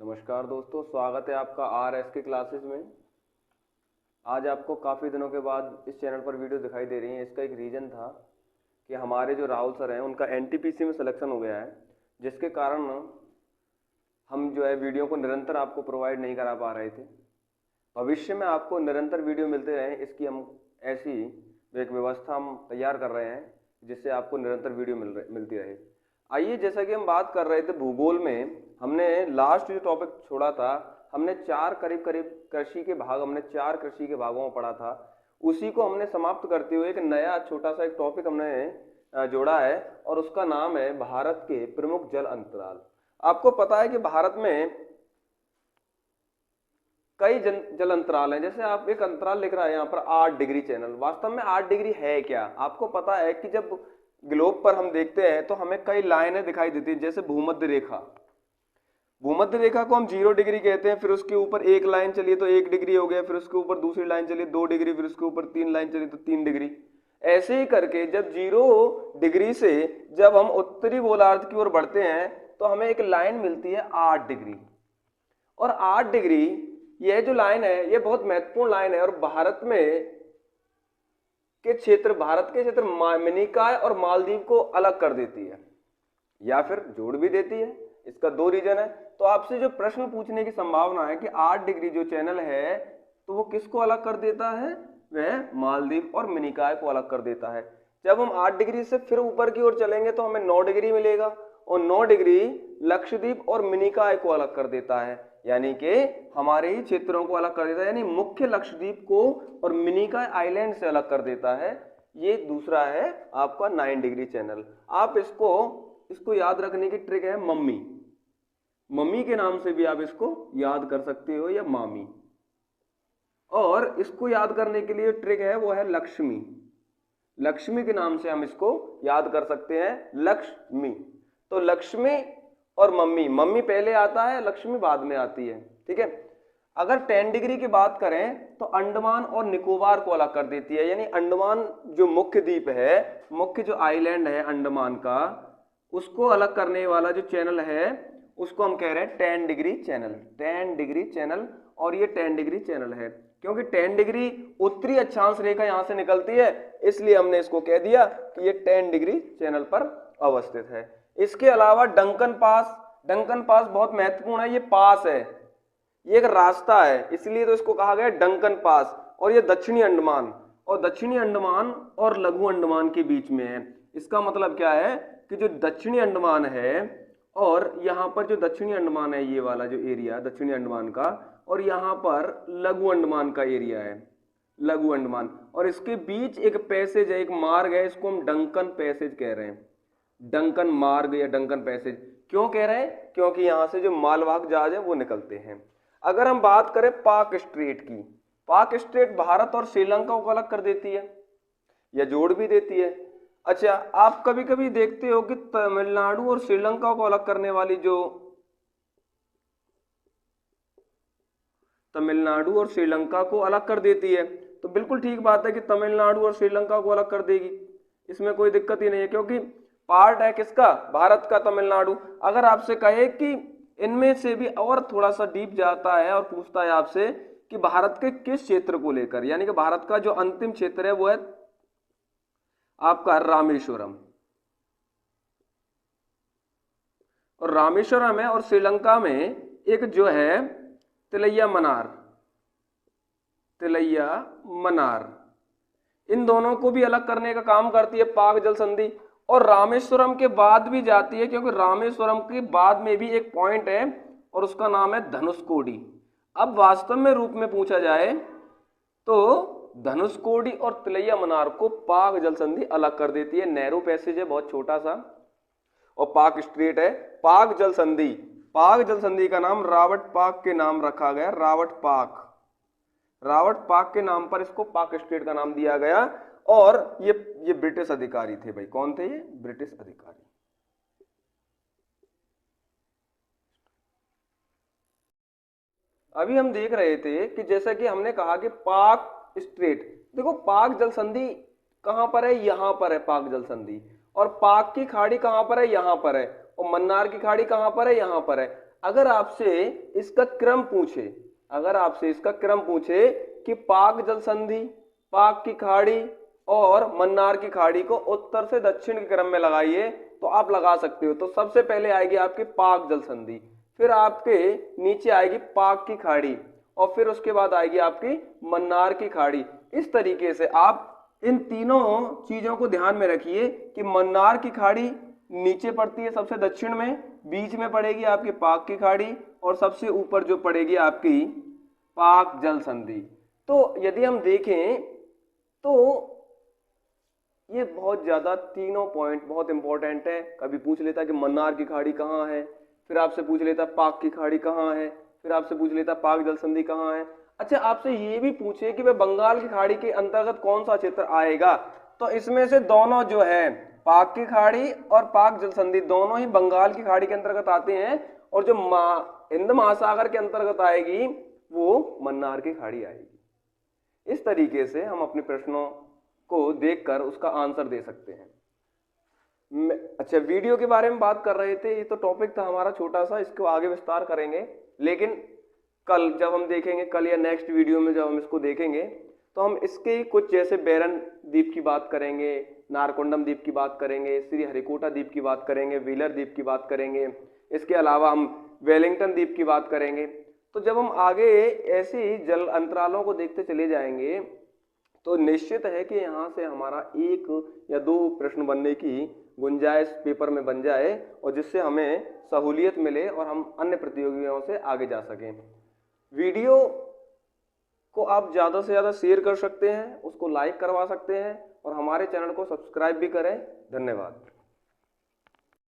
नमस्कार दोस्तों, स्वागत है आपका आर के क्लासेस में। आज आपको काफ़ी दिनों के बाद इस चैनल पर वीडियो दिखाई दे रही है। इसका एक रीज़न था कि हमारे जो राहुल सर हैं उनका एनटीपीसी में सिलेक्शन हो गया है, जिसके कारण हम जो है वीडियो को निरंतर आपको प्रोवाइड नहीं करा पा रहे थे। भविष्य में आपको निरंतर वीडियो मिलते रहें, इसकी हम ऐसी एक व्यवस्था हम तैयार कर रहे हैं जिससे आपको निरंतर वीडियो मिलती रहे। आइए, जैसा कि हम बात कर रहे थे भूगोल में, हमने लास्ट जो टॉपिक छोड़ा था, हमने करीब करीब कृषि के भागों में पढ़ा था। उसी को हमने समाप्त करते हुए एक नया छोटा सा एक टॉपिक हमने जोड़ा है और उसका नाम है भारत के प्रमुख जल अंतराल। आपको पता है कि भारत में कई जल अंतराल हैं। जैसे आप एक अंतराल लिख रहा है यहाँ पर 8 डिग्री चैनल। वास्तव में 8 डिग्री है क्या? आपको पता है कि जब ग्लोब पर हम देखते हैं तो हमें कई लाइनें दिखाई देती हैं, जैसे भूमध्य रेखा। भूमध्य रेखा को हम 0 डिग्री कहते हैं, फिर उसके ऊपर एक लाइन चलिए तो 1 डिग्री हो गया, फिर उसके ऊपर दूसरी लाइन चलिए 2 डिग्री, फिर उसके ऊपर 3 लाइन चलिए तो 3 डिग्री। ऐसे ही करके जब 0 डिग्री से जब हम उत्तरी गोलार्ध की ओर बढ़ते हैं तो हमें एक लाइन मिलती है 8 डिग्री। और 8 डिग्री यह जो लाइन है ये बहुत महत्वपूर्ण लाइन है और भारत के क्षेत्र मिनिकॉय और मालदीव को अलग कर देती है या फिर जोड़ भी देती है। इसका 2 रीजन है। तो आपसे जो प्रश्न पूछने की संभावना है कि 8 डिग्री जो चैनल है तो वो किसको अलग कर देता है? वह मालदीव और मिनिकॉय को अलग कर देता है। जब हम 8 डिग्री से फिर ऊपर की ओर चलेंगे तो हमें 9 डिग्री मिलेगा और 9 डिग्री लक्षद्वीप और मिनिकॉय को अलग कर देता है, यानी कि हमारे ही क्षेत्रों को अलग कर देता है, यानी मुख्य लक्षद्वीप को और मिनिकॉय आइलैंड से अलग कर देता है। ये दूसरा है आपका 9 डिग्री चैनल। आप इसको याद रखने की ट्रिक है मम्मी के नाम से भी आप इसको याद कर सकते हो या मामी। और इसको याद करने के लिए ट्रिक है वो है लक्ष्मी के नाम से हम इसको याद कर सकते हैं, लक्ष्मी। तो लक्ष्मी और मम्मी पहले आता है, लक्ष्मी बाद में आती है, ठीक है। अगर 10 डिग्री की बात करें तो अंडमान और निकोबार को अलग कर देती है, यानी अंडमान जो मुख्य द्वीप है, मुख्य जो आइलैंड है अंडमान का, उसको अलग करने वाला जो चैनल है उसको हम कह रहे हैं 10 डिग्री चैनल। और ये 10 डिग्री चैनल है क्योंकि 10 डिग्री उत्तरी अक्षांश रेखा यहां से निकलती है, इसलिए हमने इसको कह दिया कि ये 10 डिग्री चैनल पर अवस्थित है। इसके अलावा डंकन पास बहुत महत्वपूर्ण है। ये पास है, ये एक रास्ता है, इसलिए तो इसको कहा गया डंकन पास। और ये दक्षिणी अंडमान और लघु अंडमान के बीच में है। इसका मतलब क्या है कि जो दक्षिणी अंडमान है और यहाँ पर जो दक्षिणी अंडमान है, ये वाला जो एरिया दक्षिणी अंडमान का, और यहाँ पर लघु अंडमान का एरिया है, लघु अंडमान, और इसके बीच एक पैसेज है, एक मार्ग है, इसको हम डंकन पैसेज कह रहे हैं। डंकन मार्ग या डंकन पैसेज क्यों कह रहे हैं? क्योंकि यहाँ से जो मालवाहक जहाज है वो निकलते हैं। अगर हम बात करें पाक स्ट्रेट की, पाक स्ट्रेट भारत और श्रीलंका को अलग कर देती है या जोड़ भी देती है। अच्छा, आप कभी कभी देखते हो कि तमिलनाडु और श्रीलंका को अलग करने वाली जो तमिलनाडु और श्रीलंका को अलग कर देती है, तो बिल्कुल ठीक बात है कि तमिलनाडु और श्रीलंका को अलग कर देगी, इसमें कोई दिक्कत ही नहीं है क्योंकि पार्ट है किसका? भारत का तमिलनाडु। अगर आपसे कहे कि इनमें से भी और थोड़ा सा डीप जाता है और पूछता है आपसे कि भारत के किस क्षेत्र को लेकर, यानी कि भारत का जो अंतिम क्षेत्र है वो है आपका रामेश्वरम, और रामेश्वरम है, और श्रीलंका में एक जो है तिलैया मनार, इन दोनों को भी अलग करने का काम करती है पाक जल संधि। और रामेश्वरम के बाद भी जाती है क्योंकि रामेश्वरम के बाद में भी एक पॉइंट है और उसका नाम है धनुषकोडी। अब वास्तव में रूप में पूछा जाए तो धनुषकोडी और तिलैया मनार को पाक जल संधि अलग कर देती है। नैरो पैसेज है बहुत छोटा सा, और पाक स्ट्रेट है। पाक जल संधि का नाम रॉबर्ट पाक के नाम रखा गया, रॉबर्ट पाक के नाम पर इसको पाक स्ट्रेट का नाम दिया गया। और ये ब्रिटिश अधिकारी थे भाई। कौन थे ये? ब्रिटिश अधिकारी। अभी हम देख रहे थे कि जैसा कि हमने कहा कि पाक स्ट्रेट, देखो पाक जल संधि कहां पर है? यहां पर है पाक जल संधि। और पाक की खाड़ी कहां पर है? यहां पर है। और मन्नार की खाड़ी कहां पर है? यहां पर है। अगर आपसे इसका क्रम पूछे, अगर आपसे इसका क्रम पूछे कि पाक जल संधि, पाक की खाड़ी और मन्नार की खाड़ी को उत्तर से दक्षिण के क्रम में लगाइए, तो आप लगा सकते हो। तो सबसे पहले आएगी आपकी पाक जल संधि, फिर आपके नीचे आएगी पाक की खाड़ी और फिर उसके बाद आएगी आपकी मन्नार की खाड़ी। इस तरीके से आप इन तीनों चीजों को ध्यान में रखिए कि मन्नार की खाड़ी नीचे पड़ती है सबसे दक्षिण में, बीच में पड़ेगी आपकी पाक की खाड़ी और सबसे ऊपर जो पड़ेगी आपकी पाक जल संधि। तो यदि हम देखें तो ये बहुत ज्यादा तीनों पॉइंट बहुत इंपॉर्टेंट है। कभी पूछ लेता कि मन्नार की खाड़ी कहाँ है, फिर आपसे पूछ लेता पाक की खाड़ी कहाँ है, फिर आपसे पूछ लेता पाक जल संधि कहाँ है। अच्छा, आपसे ये भी पूछे कि वह बंगाल की खाड़ी के अंतर्गत कौन सा क्षेत्र आएगा, तो इसमें से दोनों जो है पाक की खाड़ी और पाक जल संधि दोनों ही बंगाल की खाड़ी के अंतर्गत आते हैं, और जो हिंद महासागर के अंतर्गत आएगी वो मन्नार की खाड़ी आएगी। इस तरीके से हम अपने प्रश्नों को देखकर उसका आंसर दे सकते हैं। अच्छा, वीडियो के बारे में बात कर रहे थे, ये तो टॉपिक था हमारा छोटा सा, इसको आगे विस्तार करेंगे। लेकिन कल जब हम देखेंगे, कल या नेक्स्ट वीडियो में जब हम इसको देखेंगे, तो हम इसके कुछ जैसे बैरन द्वीप की बात करेंगे, नारकोंडम द्वीप की बात करेंगे, श्री हरिकोटा द्वीप की बात करेंगे, व्हीलर द्वीप की बात करेंगे, इसके अलावा हम वेलिंगटन द्वीप की बात करेंगे। तो जब हम आगे ऐसी जल अंतरालों को देखते चले जाएंगे तो निश्चित है कि यहाँ से हमारा 1 या 2 प्रश्न बनने की गुंजाइश पेपर में बन जाए, और जिससे हमें सहूलियत मिले और हम अन्य प्रतियोगिताओं से आगे जा सकें। वीडियो को आप ज़्यादा से ज़्यादा शेयर कर सकते हैं, उसको लाइक करवा सकते हैं और हमारे चैनल को सब्सक्राइब भी करें। धन्यवाद।